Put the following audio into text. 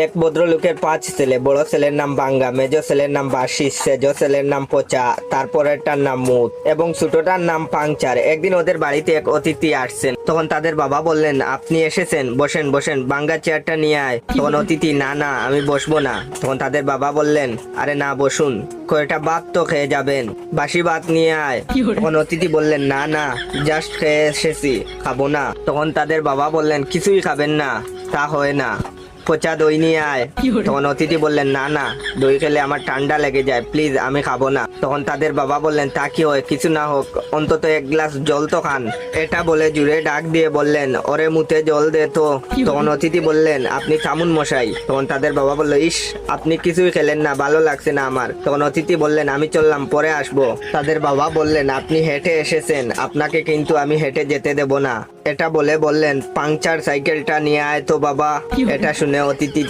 এক ভদ্রলোকের 5 ছেলে। বড় ছেলের নাম বাঙ্গা, মেজো ছেলের নাম বাসি, সেজো ছেলের নাম পচা, তারপরেরটার নাম মুত এবং ছোটটার নাম পাংচার। একদিন ওদের বাড়িতে এক অতিথি আসছেন। তখন তাদের বাবা বললেন, আপনি এসেছেন, বসেন বসেন, বাঙ্গা চেয়ারটা নিয়ে আয়। তখন অতিথি, না না আমি বসবো না। তখন তাদের বাবা বললেন, আরে না বসুন, কয়টা ভাত তো খেয়ে যাবেন, বাসি ভাত নিয়ে আয়। তখন অতিথি বললেন, না না জাস্ট খেয়ে এসেছি, খাবো না। তখন তাদের বাবা বললেন, কিছুই খাবেন না, তা হয় না, পচা দই নিয়ে আয়। তখন অতিথি বললেন, না না দই খেলে আমার ঠান্ডা লেগে যায়, প্লিজ আমি খাবো না। তখন তাদের বাবা বললেন, তা কি হয়, কিছু না হোক অন্তত এক গ্লাস জল তো খান। এটা বলে জুড়ে ডাক দিয়ে বললেন, ওরে মুতে জল দে তো। তখন অতিথি বললেন, আপনি থামুন মশাই। তখন তাদের বাবা বলল, ইস আপনি কিছুই খেলেন না, ভালো লাগছে না আমার। তখন অতিথি বললেন, আমি চললাম, পরে আসবো। তাদের বাবা বললেন, আপনি হেঁটে এসেছেন, আপনাকে কিন্তু আমি হেঁটে যেতে দেব না। এটা বলে বললেন, পাংচার সাইকেলটা নিয়ে আয় তো বাবা। এটা শুনে অতিথি